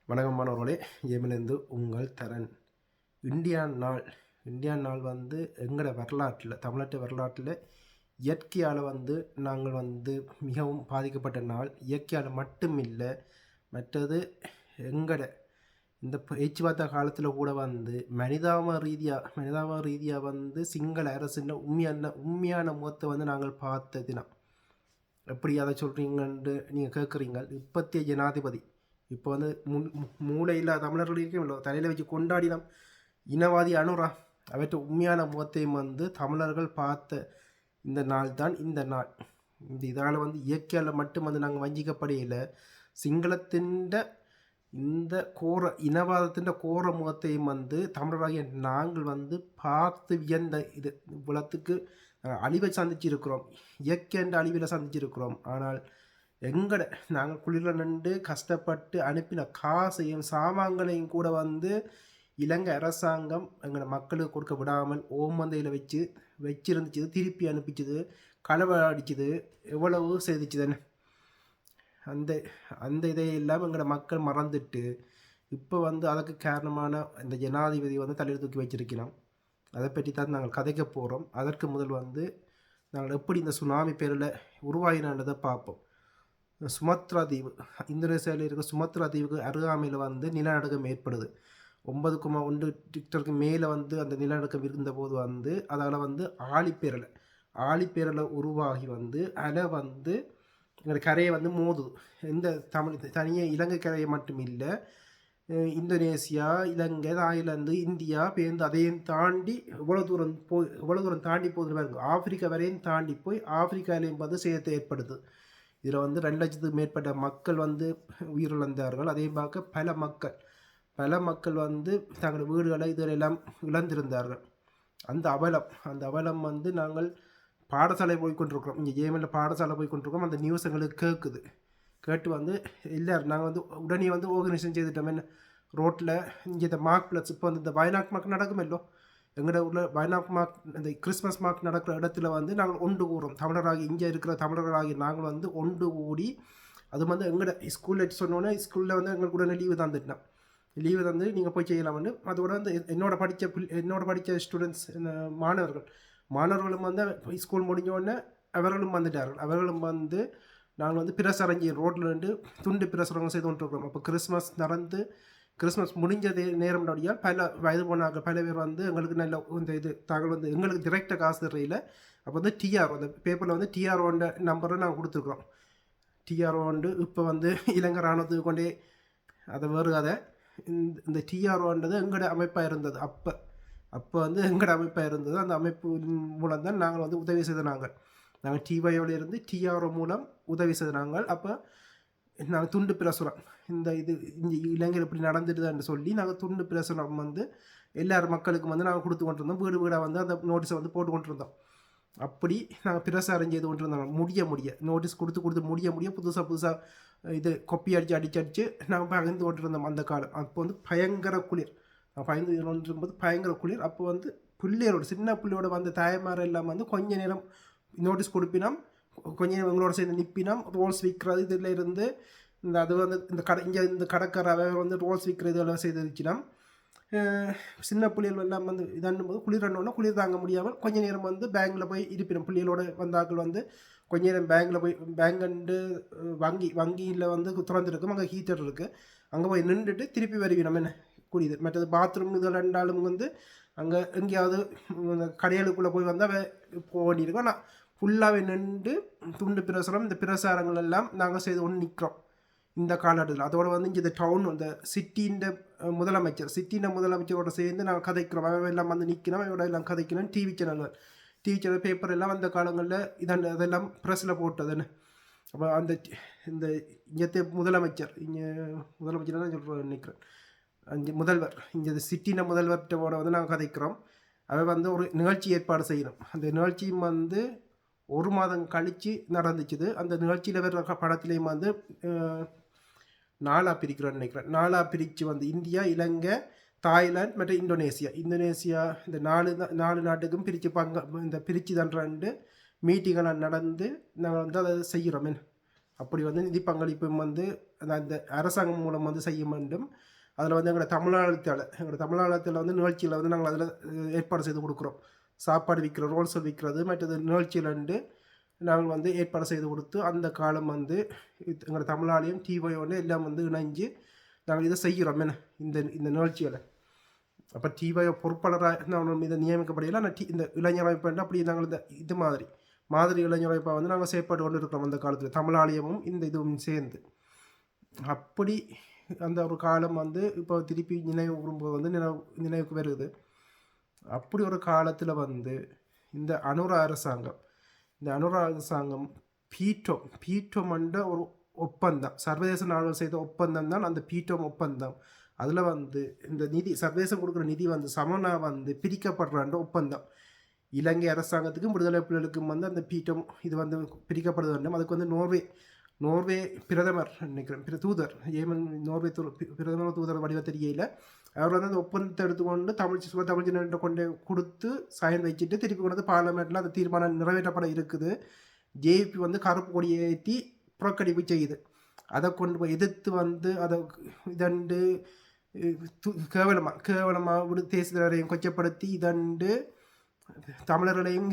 வணக்கம் மாணவர்களே, ஜெமிலிருந்து உங்கள் தரன். இந்தியா நாள் வந்து எங்களோட வரலாற்றில், தமிழ்நாட்டு வரலாற்றில் இயற்கையால் வந்து நாங்கள் வந்து மிகவும் பாதிக்கப்பட்ட நாள். இயற்கையால் மட்டும் இல்லை, மற்றது எங்களோட இந்த பேச்சுவார்த்தை காலத்தில் கூட வந்து மனிதாப ரீதியாக வந்து சிங்கள அரசின் உண்மையான முகத்தை வந்து நாங்கள் பார்த்த தினம். எப்படி அதை சொல்கிறீங்கன்னு நீங்கள் கேட்குறீங்க. இப்பத்திய ஜனாதிபதி இப்போ வந்து மூளையில் தமிழர்கள் இருக்கோ தலையில் வச்சு கொண்டாடினோம் இனவாதி அனுரா அவற்றை உண்மையான முகத்தையும் வந்து தமிழர்கள் பார்த்த இந்த நாள் தான் இந்த நாள். இதால் வந்து இயற்கையால் மட்டும் வந்து நாங்கள் வஞ்சிக்கப்படையில் சிங்களத்தின் இந்த இனவாதத்தின் கோர முகத்தையும் வந்து தமிழராகிய நாங்கள் வந்து பார்த்து வியந்த இது உலகத்துக்கு அழிவை சந்திச்சிருக்கிறோம். இயற்கை என்ற அழிவில் சந்திச்சிருக்கிறோம். ஆனால் எங்கட நாங்கள் குளிரில் நின்று கஷ்டப்பட்டு அனுப்பின காசையும் சாமான்களையும் கூட வந்து இலங்கை அரசாங்கம் எங்களை மக்களுக்கு கொடுக்க விடாமல் ஓமந்தையில் வச்சிருந்துச்சு, திருப்பி அனுப்பிச்சது, களவாடிச்சது, எவ்வளவு செய்திச்சுதானே. அந்த இதையெல்லாம் எங்களோட மக்கள் மறந்துட்டு இப்போ வந்து அதுக்கு காரணமான இந்த ஜனாதிபதி வந்து தலையில் தூக்கி வச்சிருக்கிறோம். அதை பற்றி தான் நாங்கள் கதைக்க போகிறோம். அதற்கு முதல் வந்து நாங்கள் எப்படி இந்த சுனாமி பேரில் உருவாகினதை பார்ப்போம். சுமத்ரா தீவு, இந்தோனேசியாவில் இருக்கிற சுமத்ரா தீவுக்கு அருகாமையில் வந்து நிலநடுக்கம் ஏற்படுது. 9.1 ரிக்டருக்கு மேலே வந்து அந்த நிலநடுக்கம் இருந்தபோது வந்து அதால் வந்து ஆழிப்பேரலை உருவாகி வந்து அலை வந்து எங்கள் கரையை வந்து மோதுது. இந்த தனியாக இலங்கை கரையை மட்டும் இல்லை, இந்தோனேசியா, இலங்கை, தாய்லாந்து, இந்தியா பேருந்து அதையும் தாண்டி எவ்வளோ தூரம் தாண்டி போகுது பாருங்க. ஆப்பிரிக்கா வரையும் தாண்டி போய் ஆப்பிரிக்காலையும் வந்து சேதத்தை ஏற்படுது. இதில் வந்து 2 லட்சத்துக்கு மேற்பட்ட மக்கள் வந்து உயிரிழந்தார்கள். அதே பார்க்க பல மக்கள் வந்து தங்கள் வீடுகளை இதிலெல்லாம் இழந்திருந்தார்கள். அந்த அவலம் வந்து நாங்கள் பாடசாலை போய்கொண்டிருக்கிறோம். இங்கே ஜேஎம்எல்ல பாடசாலை போய்கொண்டிருக்கோம். அந்த நியூஸ் எங்களுக்கு கேட்டு வந்து எல்லோரும் நாங்கள் வந்து உடனே வந்து ஆர்கனைசேஷன் செய்துட்டோம். என்ன ரோட்டில் இங்கே இந்த மார்க் ப்ளஸ் இப்போ வந்து இந்த வயநாட் மார்க் நடக்குமல்லோ, எங்களோட உள்ள வயநாட் மார்க் இந்த கிறிஸ்மஸ் மார்க் நடக்கிற இடத்துல வந்து நாங்கள் ஒன்று கூறுறோம். இங்கே இருக்கிற தமிழர்களாகி நாங்கள் வந்து ஒன்று கூடி அது வந்து எங்களோட ஸ்கூலில் சொன்னோன்னே ஸ்கூலில் வந்து எங்களுக்கு உடனே லீவு தந்து நீங்கள் போய் செய்யலாம்னு. அதோட வந்து என்னோட படித்த ஸ்டூடெண்ட்ஸ் மாணவர்களும் வந்து ஸ்கூல் முடிஞ்சோடனே அவர்களும் வந்துட்டார்கள். அவர்களும் வந்து நாங்கள் வந்து பிரசரங்கி ரோட்டில் இருந்து துண்டு பிரசுரங்கள் செய்து கொண்டிருக்கிறோம். அப்போ கிறிஸ்மஸ் முடிஞ்ச நேரம் நடிகால் பல வயது போனாங்க பல பேர் வந்து எங்களுக்கு நல்ல இந்த தாங்கள் வந்து எங்களுக்கு டிரெக்டாக காசு தரையில். அப்போ வந்து டிஆர்ஓ அந்த பேப்பரில் வந்து டிஆர்ஓன்ற நம்பரை நாங்கள் கொடுத்துருக்குறோம். டிஆர்ஓண்டு இப்போ வந்து இலங்கை இராணுவத்துக்கு கொண்டே அதை வருகாத இந்த டிஆர்ஓன்றது எங்களோட அமைப்பாக இருந்தது. அப்போ வந்து எங்களோட அமைப்பாக இருந்தது. அந்த அமைப்பு மூலம் தான் நாங்கள் வந்து உதவி செய்த நாங்கள் டிஒயோடு இருந்து டிஆர்ஓ மூலம் உதவி செய்த நாங்கள். அப்போ நாங்கள் துண்டு பிரசுரம் இந்த இலங்கையில் இப்படி நடந்துட்டுதான்னு சொல்லி நாங்கள் துண்டு பிரசுரம் வந்து எல்லாரும் மக்களுக்கும் வந்து நாங்கள் கொடுத்து கொண்டிருந்தோம். வீடாக வந்து அந்த நோட்டீஸை வந்து போட்டு கொண்டிருந்தோம். அப்படி நாங்கள் பிரசாரம் செய்து கொண்டிருந்தோம். முடிய நோட்டீஸ் கொடுத்து முடிய புதுசாக இது கொப்பி அடித்து நாங்கள் பகிர்ந்து கொண்டிருந்தோம். அந்த காலம் அப்போ வந்து பயங்கர குளிர். பயந்து கொண்டிருக்கும்போது பயங்கர குளிர். அப்போ வந்து சின்ன பிள்ளையோட வந்த தாய்மார் எல்லாம் வந்து கொஞ்ச நேரம் நோட்டீஸ் கொடுப்பினோம், கொஞ்சம் எங்களோட சேர்ந்து நிற்பினோம். ரோல்ஸ் விற்கிறது இதில் இருந்து அது வந்து இந்த கடற்கரை வந்து ரோல்ஸ் விற்கிறது எல்லாம் செய்திருக்கிறோம். சின்ன புள்ளிகள் எல்லாம் வந்து இதன்னும் போது குளிர் தாங்க முடியாமல் கொஞ்ச நேரம் வந்து பேங்கில் போய் இருப்பினோம். பிள்ளைகளோட வந்தாக்கள் வந்து கொஞ்ச நேரம் பேங்கில் போய் பேங்கண்டு வங்கியில் வந்து திறந்துருக்கும். அங்கே ஹீட்டர் இருக்குது, அங்கே போய் நின்றுட்டு திருப்பி வருவினோம். என்ன குடிது மற்றது பாத்ரூம் இதில் ரெண்டாலும் வந்து அங்கே எங்கேயாவது கடைகளுக்குள்ளே போய் வந்தால் போக வேண்டியிருக்கோம். ஆனால் ஃபுல்லாகவே நின்று துண்டு பிரசுரம் இந்த பிரசாரங்கள் எல்லாம் நாங்கள் செய்து கொண்டு நிற்கிறோம் இந்த காலகட்டத்தில். அதோடு வந்து இங்கே இந்த டவுன் இந்த சிட்டின்ற முதலமைச்சரோட சேர்ந்து நாங்கள் கதைக்கிறோம். எல்லாம் வந்து நிற்கிறோம், அவரோட எல்லாம் கதைக்கிறோம். டிவி சேனல் பேப்பர் எல்லாம் அந்த காலங்களில் அதெல்லாம் ப்ரெஸ்ஸில் போட்டதுன்னு. அப்போ இந்த இங்கே முதலமைச்சர் தான் சொல்கிறேன் நினைக்கிறேன். முதல்வர் இங்கே சிட்டின முதல்வர்கிட்ட வந்து நாங்கள் கதைக்கிறோம். அவ வந்து ஒரு நிகழ்ச்சி ஏற்பாடு செய்யணும். அந்த நிகழ்ச்சியும் வந்து 1 மாதம் கழித்து நடந்துச்சுது. அந்த நிகழ்ச்சியில் வர்ற படத்துலேயும் வந்து 4 பிரிக்கிறோன்னு நினைக்கிறேன். 4 பிரித்து வந்து இந்தியா, இலங்கை, தாய்லாந்து மற்றும் இந்தோனேசியா இந்த 4 நாட்டுக்கும் பிரித்து இந்த பிரித்து தண்டுறாண்டு மீட்டிங்கெல்லாம் நடந்து நாங்கள் வந்து அதை செய்கிறோம். அப்படி வந்து நிதி பங்களிப்பும் வந்து அந்த அரசாங்கம் மூலம் வந்து செய்ய வேண்டும். அதில் வந்து எங்களோட தமிழாளத்தில் வந்து நிகழ்ச்சியில் வந்து நாங்கள் அதில் ஏற்பாடு செய்து கொடுக்குறோம். சாப்பாடு விற்கிறோம், ரோல்ஸ் விற்கிறது, மற்றது நிகழ்ச்சியிலண்டு நாங்கள் வந்து ஏற்பாடு செய்து கொடுத்து அந்த காலம் வந்து எங்களோட தமிழாலயம் டிவையோடு எல்லாம் வந்து இணைஞ்சு நாங்கள் இதை செய்கிறோம் என்ன இந்த இந்த நிகழ்ச்சிகளை. அப்போ டிவையோ பொறுப்பாளராக நான் இதை நியமிக்கப்படையில ஆனால் இந்த இளைஞர் அமைப்பு அப்படி நாங்கள் இந்த இது மாதிரி இளைஞர் அமைப்பாக வந்து நாங்கள் செயற்பட்டு கொண்டு இருக்கிறோம் அந்த காலத்தில் தமிழாலயமும் இந்த இதுவும் சேர்ந்து. அப்படி அந்த ஒரு காலம் வந்து இப்போ திருப்பி நினைவு கூறும்போது வந்து நினைவுக்கு வருது. அப்படி ஒரு காலத்தில் வந்து இந்த அனுரா அரசாங்கம் பீட்டோம் என்ற ஒரு ஒப்பந்தம், சர்வதேச நாடுகள் செய்த ஒப்பந்தம் தான் அந்த பீட்டோம் ஒப்பந்தம். அதில் வந்து இந்த நிதி சர்வதேசம் கொடுக்குற நிதி வந்து சமனா வந்து பிரிக்கப்படுற ஒப்பந்தம். இலங்கை அரசாங்கத்துக்கும் விடுதலை புலிகளுக்கும் வந்து அந்த பீட்டம் இது வந்து பிரிக்கப்படுது வேண்டும். அதுக்கு வந்து நோர்வே பிரதமர் நினைக்கிறேன் தூதர் நோர்வே பிரதமர் தூதர் வடிவ தெரியல. அவர் வந்து அந்த ஒப்பந்தத்தை எடுத்துக்கொண்டு தமிழ் ஜனத்தை கொண்டு கொடுத்து சைன் வச்சுட்டு திருப்பி கொண்டு வந்து பார்லமெண்ட்டில் அந்த தீர்மானம் நிறைவேற்றப்பட இருக்குது. ஜேபி வந்து கருப்பு கொடியை ஏற்றி புறக்கணிப்பு செய்யுது. அதை கொண்டு போய் எதிர்த்து வந்து அதை இதண்டு கேவலமாக தேசியரையும் கொச்சப்படுத்தி இதண்டு தமிழர்களையும்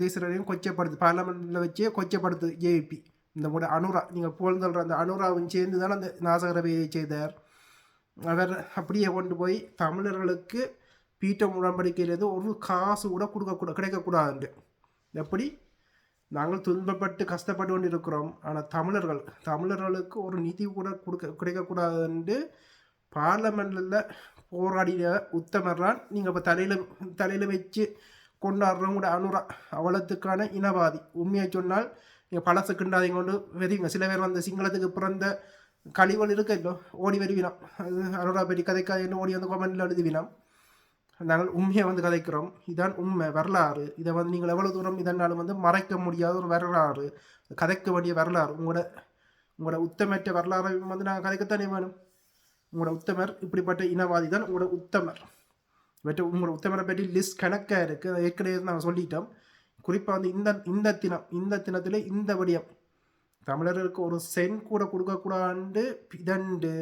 தேசியரையும் கொச்சப்படுத்து பார்லமெண்ட்டில் வச்சே கொச்சப்படுத்து ஜேபி. இந்த கூட அனுரா நீங்கள் புகழ்ந்துற அந்த அனுராவும் சேர்ந்து தான் அந்த நாசகரவையை செய்தார். அவர் அப்படியே கொண்டு போய் தமிழர்களுக்கு பீட்டம் உடன்படிக்கையிலேருந்து ஒரு காசு கூட கிடைக்கக்கூடாது. எப்படி நாங்கள் துன்பப்பட்டு கஷ்டப்பட்டு கொண்டு இருக்கிறோம், ஆனால் தமிழர்களுக்கு ஒரு நிதி கூட கிடைக்கக்கூடாதுன்னு பார்லமெண்டில் போராடிய உத்தமர்தான் நீங்கள் இப்போ தலையில் வச்சு கொண்டாடுறவங்க கூட அனுரா அவலத்துக்கான இனவாதி. உண்மையை சொன்னால் நீங்கள் பழசு கிண்டாதையும் கொண்டு வெறிங்க. சில பேர் வந்து சிங்களத்துக்கு பிறந்த கழிவுகள் இருக்க இல்லை ஓடி வருவினோம், அது அனுரா பெரிய கதைக்காதுன்னு ஓடி வந்து கமெண்டில் எழுதுவினோம். நாங்கள் உண்மையை வந்து கதைக்கிறோம். இதான் உண்மை வரலாறு. இதை வந்து நீங்கள் எவ்வளோ தூரம் இதனாலும் வந்து மறைக்க முடியாத ஒரு வரலாறு, கதைக்க வேண்டிய வரலாறு. உங்களோட உத்தமற்ற வரலாறை வந்து நாங்கள் கதைக்கத்தானே வேணும். உங்களோட உத்தமர் இப்படிப்பட்ட இனவாதி தான் உங்களோட உத்தமர். உங்களோட உத்தமரை பற்றி லிஸ்ட் கணக்காக இருக்குது. அதை ஏற்கனவே நாங்கள் சொல்லிட்டோம். குறிப்பாக வந்து இந்த தினத்தில் இந்த விடயம் தமிழர்களுக்கு ஒரு சென் கூட கொடுக்கக்கூடாது இதண்டு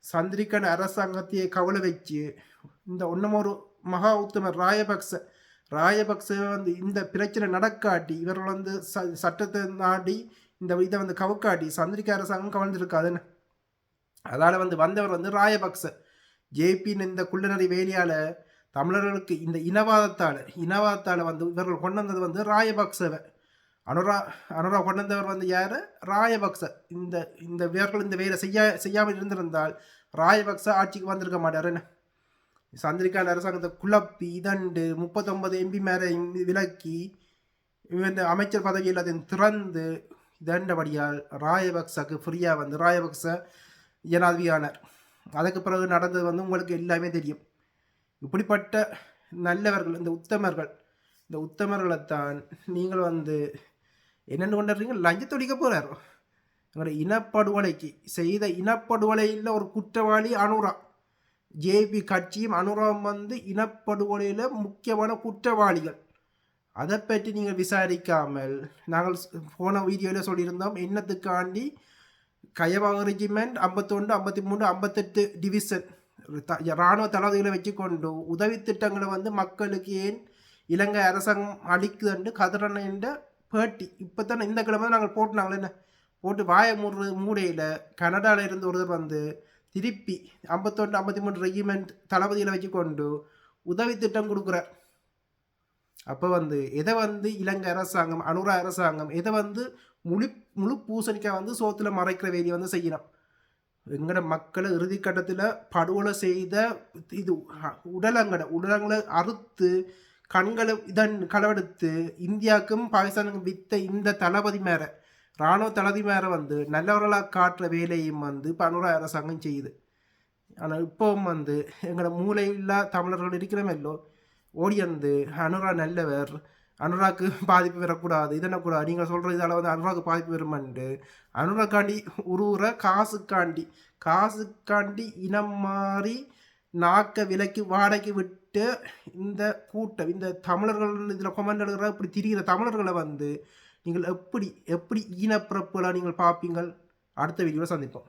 சந்திரிக்கன் அரசாங்கத்தையே கவலை வச்சு இந்த ஒன்றுமொரு மகா உத்தமர் ராயபக்ச வந்து இந்த பிரச்சனை நடக்காட்டி இவர்கள் வந்து சட்டத்தை நாடி இந்த இதை வந்து கவுக்காட்டி சந்திரிக்க அரசாங்கம் கவர்ந்துருக்காதுன்னு. அதால் வந்து வந்தவர் வந்து ராயபக்ச ஜேபின்னு இந்த குள்ளநரி வேலையால் தமிழர்களுக்கு இந்த இனவாதத்தால் வந்து இவர்கள் கொண்டு வந்தது வந்து ராயபக்சவை. அனுரா கொண்டு வந்தவர் வந்து யார்? ராயபக்ச. இந்த இவர்கள் இந்த வேலை செய்யாமல் இருந்திருந்தால் ராயபக்ச ஆட்சிக்கு வந்திருக்க மாட்டார். என்ன சந்திரிகான் அரசாங்கத்தை குழப்பி இதண்டு 39 எம்பி மேலே விலக்கி இந்த அமைச்சர் பதவி எல்லாத்தையும் திறந்து இதண்டபடியால் ராயபக்சக்கு ஃப்ரீயாக வந்து ராயபக்ச ஜனாதிபதியானார். அதுக்கு பிறகு நடந்தது வந்து உங்களுக்கு எல்லாமே தெரியும். இப்படிப்பட்ட நல்லவர்கள் இந்த உத்தமர்களைத்தான் நீங்கள் வந்து என்னென்னு கொண்டுறீங்க, லஞ்சத்தொழிக்க போகிறார். எங்களோட இனப்படுகொலைக்கு செய்த இனப்படுகொலையில் ஒரு குற்றவாளி அனுரா. ஜேபி கட்சியும் அனுராவும் வந்து இனப்படுகொலையில் முக்கியமான குற்றவாளிகள். அதை பற்றி நீங்கள் விசாரிக்காமல் நாங்கள் போன வீடியோவில் சொல்லியிருந்தோம் என்னத்துக்காண்டி கயவாக ரெஜிமெண்ட் 51, 53, 58 டிவிஷன் இராணுவ தளபதிகளை வச்சு கொண்டு உதவி திட்டங்களை வந்து மக்களுக்கு ஏன் இலங்கை அரசாங்கம் அளிக்குதுன்னு கதிரன் என்ற பேட்டி இப்போ தானே இந்த கிழமை நாங்கள் போட்டுனாங்களே என்ன போட்டு வாய மூடையில் கனடாவில் இருந்து ஒருத்தர் வந்து திருப்பி 51, 53 ரெஜிமெண்ட் தளபதிகளை வச்சு கொண்டு உதவி திட்டம் கொடுக்குறார். அப்போ வந்து எதை வந்து இலங்கை அரசாங்கம் அனுரா அரசாங்கம் எதை வந்து முழு பூசணிக்காய் வந்து சோத்தில் மறைக்கிற வேலையை வந்து செய்யணும். எங்கட மக்களை இறுதிக்கட்டத்தில் படுகொலை செய்த இது உடலங்களை அறுத்து கண்களை களவெடுத்து இந்தியாவுக்கும் பாகிஸ்தானுக்கும் வித்த இந்த தளபதி மேலே இராணுவ தளபதி மேலே வந்து நல்லவர்களாக காட்டுற வேலையும் வந்து இப்போ அனுரா அரசாங்கம் செய்யுது. ஆனால் இப்போவும் வந்து எங்களோட மூளையில்லா தமிழர்கள் இருக்கிறோமல்லோ ஓடி வந்து அனுரா நல்லவர், அனுராக்கு பாதிப்பு வரக்கூடாது இதனக்கூடாது நீங்கள் சொல்கிற இதால் வந்து அனுராக்கு பாதிப்பு வருமாண்டு அனுராக்காண்டி உருவுற காசுக்காண்டி இனம் மாறி நாக்க விலைக்கு வாடகைக்கு விட்டு இந்த கூட்டம் இந்த தமிழர்கள் இதில் கொமெண்ட் எழுதுகிற இப்படி திரிகிற தமிழர்களை வந்து நீங்கள் எப்படி எப்படி ஈனப்பிறப்புகளாக நீங்கள் பார்ப்பீங்கள். அடுத்த வீடியோவில் சந்திப்போம்.